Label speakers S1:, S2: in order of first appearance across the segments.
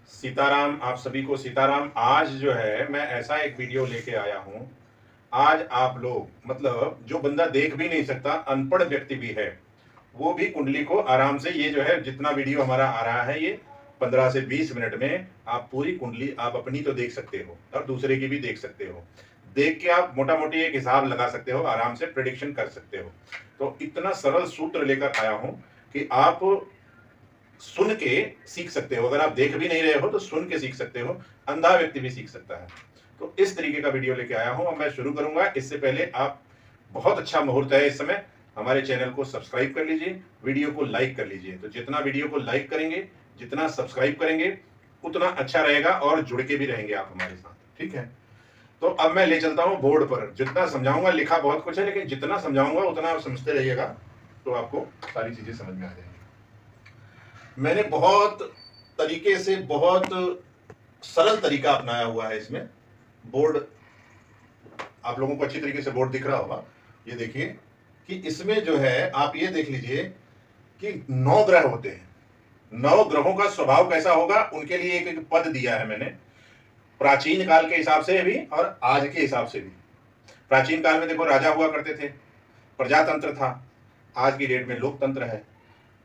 S1: सीताराम, आप सभी को सीताराम। आज जो है मैं ऐसा एक वीडियो लेके आया हूं। आज आप लोग मतलब जो बंदा देख भी नहीं सकता, अनपढ़ व्यक्ति भी है, वो भी कुंडली को आराम से, ये जो है जितना वीडियो हमारा आ रहा है, ये 15 से 20 मिनट में आप पूरी कुंडली आप अपनी तो देख सकते हो और दूसरे की भी देख सकते हो। देख के आप मोटा मोटी एक हिसाब लगा सकते हो, आराम से प्रेडिक्शन कर सकते हो। तो इतना सरल सूत्र लेकर आया हूं कि आप सुन के सीख सकते हो। अगर आप देख भी नहीं रहे हो तो सुन के सीख सकते हो, अंधा व्यक्ति भी सीख सकता है। तो इस तरीके का वीडियो लेके आया हूं। अब मैं शुरू करूंगा। इससे पहले आप, बहुत अच्छा मुहूर्त है इस समय, हमारे चैनल को सब्सक्राइब कर लीजिए, वीडियो को लाइक कर लीजिए। तो जितना वीडियो को लाइक करेंगे, जितना सब्सक्राइब करेंगे, उतना अच्छा रहेगा और जुड़ के भी रहेंगे आप हमारे साथ। ठीक है, तो अब मैं ले चलता हूं बोर्ड पर। जितना समझाऊंगा, लिखा बहुत कुछ है, लेकिन जितना समझाऊंगा उतना आप समझते रहिएगा, तो आपको सारी चीजें समझ में आ जाएंगी। मैंने बहुत तरीके से, बहुत सरल तरीका अपनाया हुआ है इसमें। बोर्ड आप लोगों को अच्छी तरीके से बोर्ड दिख रहा होगा। ये देखिए कि इसमें जो है, आप ये देख लीजिए कि 9 ग्रह होते हैं। 9 ग्रहों का स्वभाव कैसा होगा, उनके लिए एक एक पद दिया है मैंने, प्राचीन काल के हिसाब से भी और आज के हिसाब से भी। प्राचीन काल में देखो, राजा हुआ करते थे, प्रजातंत्र था। आज की डेट में लोकतंत्र है,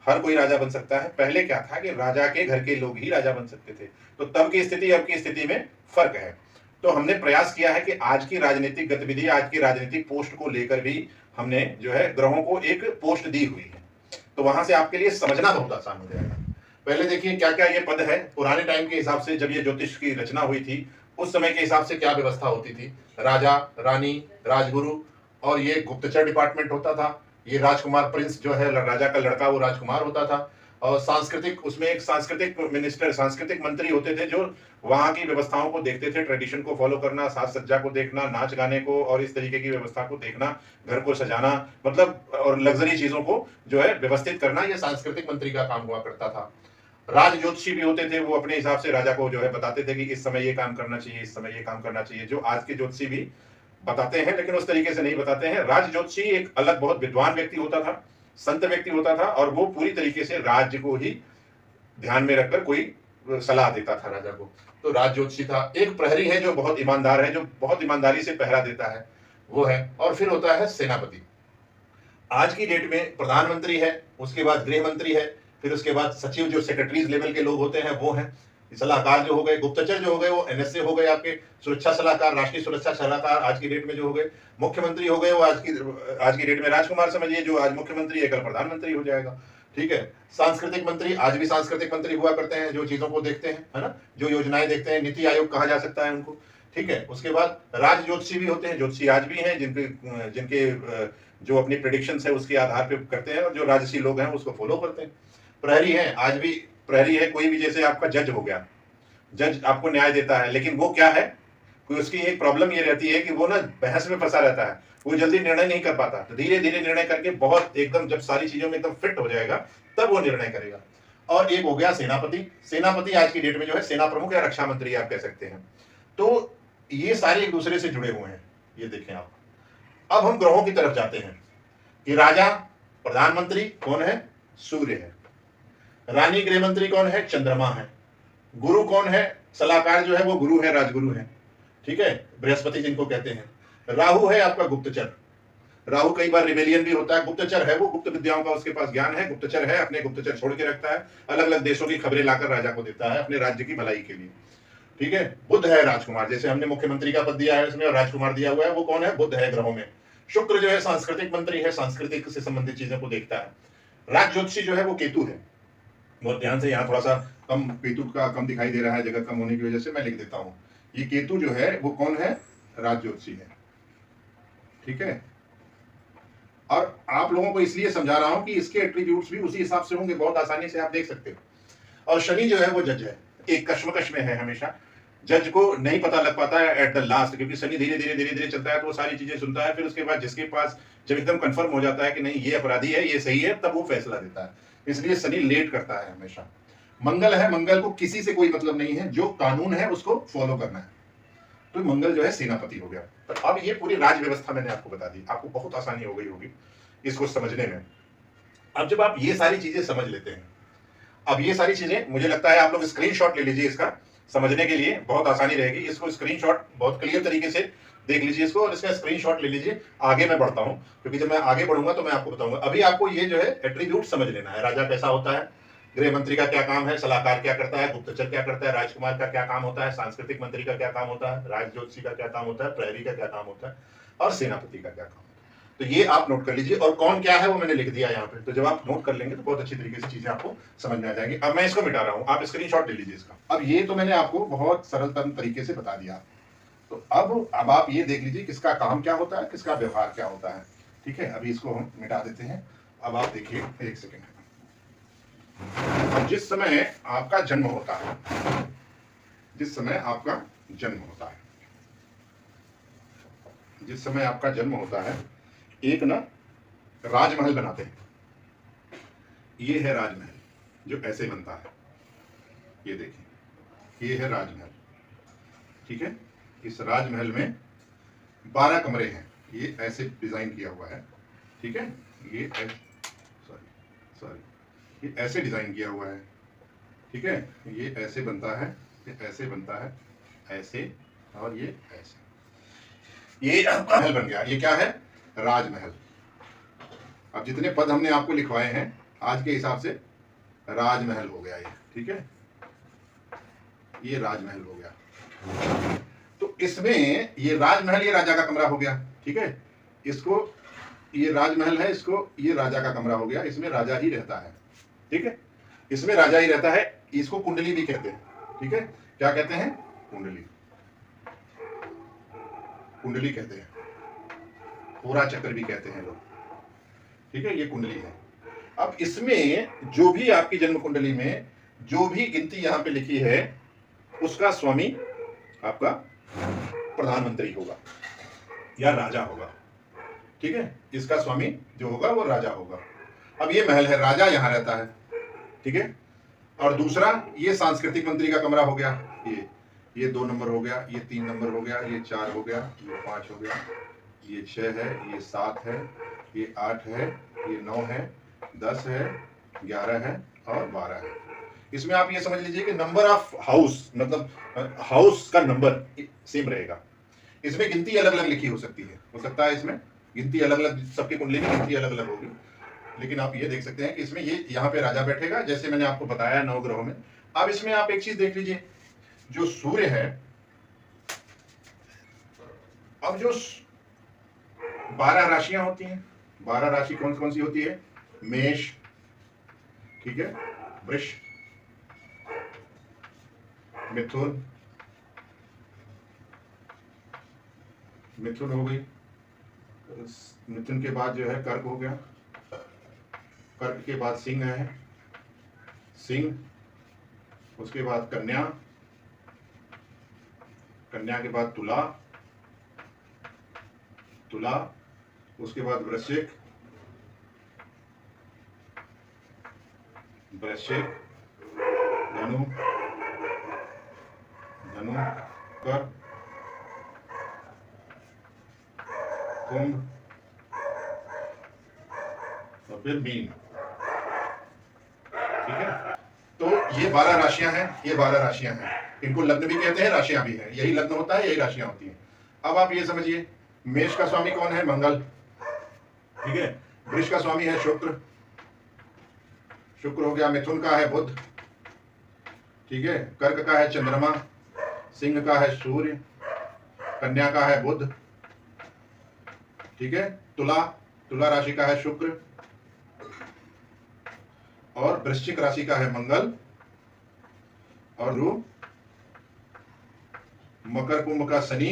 S1: हर कोई राजा बन सकता है। पहले क्या था कि राजा के घर के लोग ही राजा बन सकते थे। तो तब की स्थिति अब की स्थिति में फर्क है। तो हमने प्रयास किया है कि आज की राजनीतिक गतिविधि, आज की राजनीतिक पोस्ट को लेकर भी हमने जो है ग्रहों को एक पोस्ट दी हुई है। तो वहां से आपके लिए समझना बहुत आसान हो जाएगा। पहले देखिए क्या क्या ये पद है। पुराने टाइम के हिसाब से, जब ये ज्योतिष की रचना हुई थी, उस समय के हिसाब से क्या व्यवस्था होती थी। राजा, रानी, राजगुरु, और ये गुप्तचर डिपार्टमेंट होता था। ये राजकुमार, प्रिंस जो है राजा का लड़का, वो राजकुमार होता था। और सांस्कृतिक, उसमें एक सांस्कृतिक मिनिस्टर, सांस्कृतिक मंत्री होते थे, जो वहां की व्यवस्थाओं को देखते थे, ट्रेडिशन को फॉलो करना, साज सज्जा को देखना, नाच गाने को और इस तरीके की व्यवस्था को देखना, घर को सजाना, मतलब और लग्जरी चीजों को जो है व्यवस्थित करना, ये सांस्कृतिक मंत्री का काम हुआ करता था। राज ज्योतिषी भी होते थे, वो अपने हिसाब से राजा को जो है बताते थे कि इस समय ये काम करना चाहिए, इस समय ये काम करना चाहिए, जो आज के ज्योतिषी भी बताते हैं, लेकिन उस तरीके से नहीं बताते हैं। राज ज्योतिषी एक अलग बहुत विद्वान व्यक्ति होता था, संत व्यक्ति होता था, और वो पूरी तरीके से राज्य को ही ध्यान में रखकर कोई सलाह देता था राजा को। तो राज ज्योतिषी था। एक प्रहरी है जो बहुत ईमानदार है, जो बहुत ईमानदारी से पहरा देता है, वो है। और फिर होता है सेनापति। आज की डेट में प्रधानमंत्री है, उसके बाद गृह मंत्री है, फिर उसके बाद सचिव, जो सेक्रेटरीज लेवल के लोग होते हैं वो हैं। सलाहकार जो हो गए, गुप्तचर जो हो गए, वो एनएसए हो गए, आपके सुरक्षा सलाहकार, राष्ट्रीय सुरक्षा सलाहकार आज की डेट में जो हो गए। मुख्यमंत्री हो गए, वो आज की डेट में राजकुमार समझिए, जो आज मुख्यमंत्री है कल प्रधानमंत्री हो जाएगा। ठीक है। सांस्कृतिक मंत्री, आज भी सांस्कृतिक मंत्री हुआ करते हैं, जो चीजों को देखते हैं, है ना, जो योजनाएं देखते हैं, नीति आयोग कहा जा सकता है उनको। ठीक है। उसके बाद राज ज्योतिषी भी होते हैं, ज्योतिषी आज भी हैं, जिनके जो अपनी प्रेडिक्शन है उसके आधार पर करते हैं, और जो राजसी लोग हैं उसको फॉलो करते हैं। प्रहरी है, आज भी प्रहरी है। कोई भी, जैसे आपका जज हो गया, जज आपको न्याय देता है, लेकिन वो क्या है, कोई उसकी एक प्रॉब्लम ये रहती है कि वो ना बहस में फंसा रहता है, वो जल्दी निर्णय नहीं कर पाता। तो धीरे धीरे निर्णय करके, बहुत एकदम जब सारी चीजों में एकदम फिट हो जाएगा, तब वो निर्णय करेगा। और एक हो गया सेनापति। सेनापति आज की डेट में जो है सेना प्रमुख या रक्षा मंत्री आप कह सकते हैं। तो ये सारे एक दूसरे से जुड़े हुए हैं, ये देखें आप। अब हम ग्रहों की तरफ जाते हैं कि राजा, प्रधानमंत्री कौन है, सूर्य है। रानी, गृह मंत्री कौन है, चंद्रमा है। गुरु कौन है, सलाहकार जो है वो गुरु है, राजगुरु है। ठीक है, बृहस्पति जिनको कहते हैं। राहु है आपका गुप्तचर। राहु कई बार रिबेलियन भी होता है। गुप्तचर है वो, गुप्त विद्याओं का उसके पास ज्ञान है। गुप्तचर है, अपने गुप्तचर छोड़ के रखता है, अलग अलग देशों की खबरें लाकर राजा को देता है अपने राज्य की भलाई के लिए। ठीक है। बुध है राजकुमार, जैसे हमने मुख्यमंत्री का पद दिया है उसमें और राजकुमार दिया हुआ है, वो कौन है, बुध है ग्रहों में। शुक्र जो है सांस्कृतिक मंत्री है, सांस्कृतिक से संबंधित चीजों को देखता है। राज ज्योतिषी जो है वो केतु है। बहुत ध्यान से, यहाँ थोड़ा सा कम, केतु का कम दिखाई दे रहा है, जगह कम होने की वजह से मैं लिख देता हूं। ये केतु जो है वो कौन है, राज ज्योतिषी है। ठीक है। और आप लोगों को इसलिए समझा रहा हूं कि इसके एट्रीब्यूट्स भी उसी हिसाब से होंगे, बहुत आसानी से आप देख सकते हो। और शनि जो है वो जज है, एक कश्मकश में है हमेशा। जज को नहीं पता लग पाता है एट द लास्ट, क्योंकि शनि धीरे धीरे चलता है, तो वो सारी चीजें सुनता है। फिर उसके बाद जिसके पास जब एकदम कंफर्म हो जाता है कि नहीं ये अपराधी है, ये सही है, तब वो फैसला देता है। इसलिए शनि लेट करता है हमेशा। मंगल है, मंगल को किसी से कोई मतलब नहीं है, जो कानून है उसको फॉलो करना है। तो मंगल जो है सेनापति हो गया। तो अब ये पूरी राज व्यवस्था मैंने आपको बता दी, आपको बहुत आसानी हो गई होगी इसको समझने में। अब जब आप ये सारी चीजें समझ लेते हैं, अब ये सारी चीजें मुझे लगता है आप लोग स्क्रीनशॉट ले लीजिए, इसका समझने के लिए बहुत आसानी रहेगी। इसको स्क्रीनशॉट बहुत क्लियर तरीके से देख लीजिए इसको, और इसका स्क्रीनशॉट ले लीजिए। आगे मैं बढ़ता हूं, क्योंकि जब मैं आगे बढ़ूंगा तो मैं आपको बताऊंगा। अभी आपको ये जो है एट्रीब्यूट समझ लेना है। राजा कैसा होता है, गृह मंत्री का क्या काम है, सलाहकार क्या करता है, गुप्तचर क्या करता है, राजकुमार का क्या काम होता है, सांस्कृतिक मंत्री का क्या काम होता है, राज ज्योतिषी का क्या काम होता है, प्रहरी का क्या काम होता है, और सेनापति का क्या काम होता है। तो ये आप नोट कर लीजिए, और कौन क्या है वो मैंने लिख दिया यहाँ पे। तो जब आप नोट कर लेंगे तो बहुत अच्छी तरीके से चीजें आपको समझ में आ जाएंगी। अब मैं इसको मिटा रहा हूँ, आप स्क्रीनशॉट ले लीजिए इसका। अब ये तो मैंने आपको बहुत सरलतम तरीके से बता दिया। तो अब आप ये देख लीजिए किसका काम क्या होता है, किसका व्यवहार क्या होता है। ठीक है, अभी इसको हम मिटा देते हैं। अब आप देखिए, एक सेकेंड। अब जिस समय आपका जन्म होता है, जिस समय आपका जन्म होता है, जिस समय आपका जन्म होता है, एक ना राजमहल बनाते हैं। ये है राजमहल जो ऐसे बनता है, ये देखिए, ये है राजमहल। ठीक है, इस राजमहल में 12 कमरे हैं, ये ऐसे डिजाइन किया हुआ है। ठीक है, ये सॉरी ये ऐसे डिजाइन किया हुआ है। ठीक है, ये ऐसे बनता है, ये ऐसे बनता है, ऐसे, और ये ऐसे। ये महल बन गया। ये क्या है, राजमहल। अब जितने पद हमने आपको लिखवाए हैं आज के हिसाब से, राजमहल हो गया ये। ठीक है, ये राजमहल हो गया। तो इसमें ये राजमहल, ये राजा का कमरा हो गया। ठीक है, इसको, ये राजमहल है, इसको ये राजा का कमरा हो गया। इसमें राजा ही रहता है। ठीक है, इसमें राजा ही रहता है। इसको कुंडली भी कहते हैं। ठीक है, क्या कहते हैं, कुंडली, कुंडली कहते हैं, पूरा चक्र भी कहते हैं लोग। ठीक है, ये कुंडली है। अब इसमें जो भी आपकी जन्म कुंडली में जो भी गिनती यहां पे लिखी है, उसका स्वामी आपका प्रधानमंत्री होगा या राजा होगा। ठीक है, इसका स्वामी जो होगा वो राजा होगा। अब ये महल है, राजा यहां रहता है। ठीक है, और दूसरा ये सांस्कृतिक मंत्री का कमरा हो गया। ये 2 नंबर हो गया, ये 3 नंबर हो गया, ये 4 हो गया, ये 5 हो गया, ये 6 है, ये 7 है, ये 8 है, ये 9 है, 10 है, 11 है और 12 है। इसमें आप ये समझ लीजिए कि नंबर ऑफ हाउस, मतलब हाउस का नंबर सेम रहेगा। इसमें गिनती अलग अलग लिखी हो सकती है, हो सकता है इसमें गिनती अलग अलग, सबकी कुंडली में गिनती अलग अलग होगी। लेकिन आप ये देख सकते हैं कि इसमें ये यहाँ पे राजा बैठेगा, जैसे मैंने आपको बताया 9 ग्रहों में। अब इसमें आप एक चीज देख लीजिए, जो सूर्य है, अब जो 12 राशियां होती हैं, 12 राशि कौन कौन सी होती है, मेष, ठीक है, वृष, मिथुन, मिथुन हो गई, मिथुन के बाद जो है कर्क हो गया, कर्क के बाद सिंह है, सिंह, उसके बाद कन्या, कन्या के बाद तुला, तुला, उसके बाद वृश्चिक, वृश्चिक, धनु, धनु, कर, कुंभ और फिर मीन। ठीक है, तो ये 12 राशियां हैं, ये 12 राशियां हैं। इनको लग्न भी कहते हैं, राशियां भी हैं। यही लग्न होता है, यही राशियां होती हैं। अब आप ये समझिए, मेष का स्वामी कौन है, मंगल। ठीक है, वृष का स्वामी है शुक्र, शुक्र हो गया, मिथुन का है बुध, ठीक है, कर्क का है चंद्रमा, सिंह का है सूर्य, कन्या का है बुध, ठीक है, तुला, तुला राशि का है शुक्र, और वृश्चिक राशि का है मंगल, और मकर कुंभ का शनि,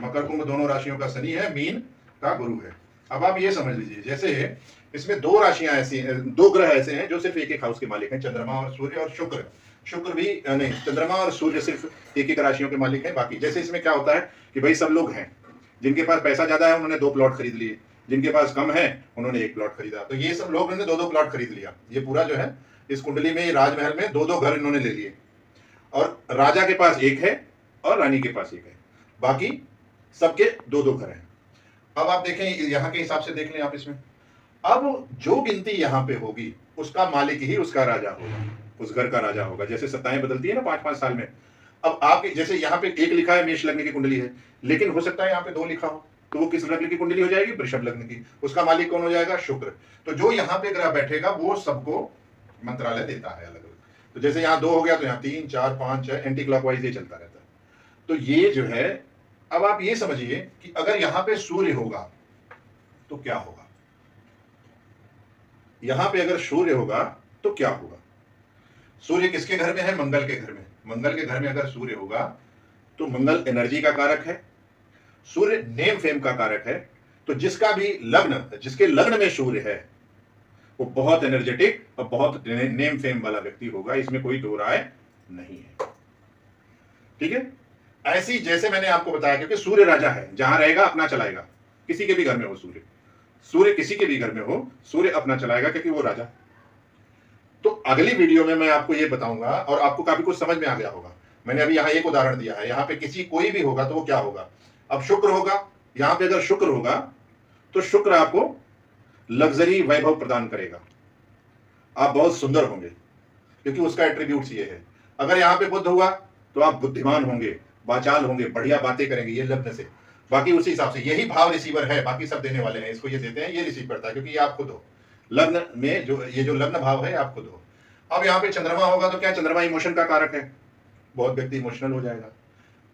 S1: मकर कुंभ दोनों राशियों का शनि है, मीन का गुरु है। अब आप ये समझ लीजिए, जैसे इसमें 2 राशियां ऐसी हैं, 2 ग्रह ऐसे हैं जो सिर्फ एक एक हाउस के मालिक हैं, चंद्रमा और सूर्य, और शुक्र, शुक्र भी नहीं, चंद्रमा और सूर्य सिर्फ एक एक राशियों के मालिक हैं। बाकी जैसे इसमें क्या होता है कि भाई सब लोग हैं, जिनके पास पैसा ज्यादा है उन्होंने 2 प्लॉट खरीद लिए, जिनके पास कम है उन्होंने 1 प्लॉट खरीदा। तो ये सब लोग ने 2-2 प्लॉट खरीद लिया। ये पूरा जो है इस कुंडली में, राजमहल में 2-2 घर इन्होंने ले लिए, और राजा के पास 1 है और रानी के पास 1 है, बाकी सबके 2-2 घर हैं। अब आप देखें, यहाँ के हिसाब से देख लें आप इसमें। अब जो गिनती यहाँ पे होगी उसका मालिक ही उसका राजा होगा, उस घर का राजा होगा। जैसे सत्ताएं बदलती है ना 5-5 साल में। अब आप जैसे यहाँ पे एक लिखा है मेष लग्न की कुंडली है, लेकिन हो सकता है यहाँ पे 2 लिखा हो, तो वो किस लग्न की कुंडली हो जाएगी? वृषभ लग्न की। उसका मालिक कौन हो जाएगा? शुक्र। तो जो यहाँ पे ग्रह बैठेगा वो सबको मंत्रालय देता है अलग अलग। तो जैसे यहाँ 2 हो गया तो यहाँ 3, 4, 5, 6 एंटी क्लॉकवाइज ये चलता रहता है। तो ये जो है, अब आप ये समझिए कि अगर यहाँ पे सूर्य होगा तो क्या होगा? यहां पे अगर सूर्य होगा तो क्या होगा? सूर्य किसके घर में है? मंगल के घर में। मंगल के घर में अगर सूर्य होगा तो मंगल एनर्जी का कारक है, सूर्य नेम फेम का कारक है। तो जिसका भी लग्न, जिसके लग्न में सूर्य है वो बहुत एनर्जेटिक और बहुत नेम फेम वाला व्यक्ति होगा, इसमें कोई दो राय नहीं है। ठीक है, ऐसी जैसे मैंने आपको बताया, क्योंकि सूर्य राजा है, जहां रहेगा अपना चलाएगा। किसी के भी घर में हो सूर्य, सूर्य किसी के भी घर में हो, सूर्य अपना चलाएगा क्योंकि वो राजा। तो अगली वीडियो में मैं आपको ये बताऊंगा और आपको काफी कुछ समझ में आ गया होगा। मैंने अभी यहाँ एक उदाहरण दिया है, यहाँ पे किसी कोई भी होगा तो वो क्या होगा? अब शुक्र होगा, यहाँ पे अगर शुक्र होगा तो शुक्र आपको लग्जरी वैभव प्रदान करेगा, आप बहुत सुंदर होंगे क्योंकि उसका एट्रीब्यूट्स ये है। अगर यहाँ पे बुध हुआ तो आप बुद्धिमान होंगे, वाचाल होंगे, बढ़िया बातें करेंगे, ये लग्न से। बाकी उसी हिसाब से यही भाव रिसीवर है, बाकी सब देने वाले हैं, इसको ये देते हैं, ये रिसीव करता है, क्योंकि ये आप खुद हो। लग्न में जो ये जो लग्न भाव है आप खुद हो। अब यहाँ पे चंद्रमा होगा तो क्या? चंद्रमा इमोशन का कारक है, बहुत व्यक्ति इमोशनल हो जाएगा।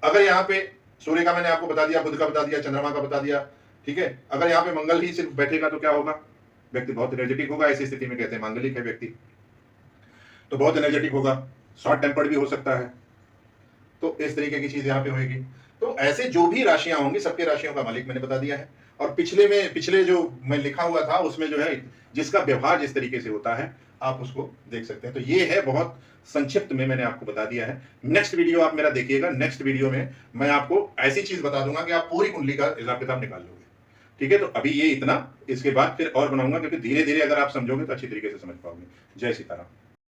S1: अगर यहाँ पे सूर्य का मैंने आपको बता दिया, बुध का बता दिया, चंद्रमा का बता दिया, ठीक है। अगर यहाँ पे मंगल ही सिर्फ बैठेगा तो क्या होगा? व्यक्ति बहुत एनर्जेटिक होगा। ऐसी स्थिति में कहते हैं मांगलिक है व्यक्ति, तो बहुत एनर्जेटिक होगा, शॉर्ट टेम्पर्ड भी हो सकता है। तो इस तरीके की चीज यहाँ पे होगी। तो ऐसे जो भी राशियां होंगी, सबके राशियों का मालिक मैंने बता दिया है। और पिछले जो मैं लिखा हुआ था उसमें जो है जिसका व्यवहार जिस तरीके से होता है आप उसको देख सकते हैं। तो ये है, बहुत संक्षिप्त में मैंने आपको बता दिया है। नेक्स्ट वीडियो आप मेरा देखिएगा, नेक्स्ट वीडियो में मैं आपको ऐसी चीज बता दूंगा कि आप पूरी कुंडली का हिसाब किताब निकाल लोगे। ठीक है, तो अभी ये इतना, इसके बाद फिर और बनाऊंगा, क्योंकि धीरे धीरे अगर आप समझोगे तो अच्छी तरीके से समझ पाओगे। जय सीताराम।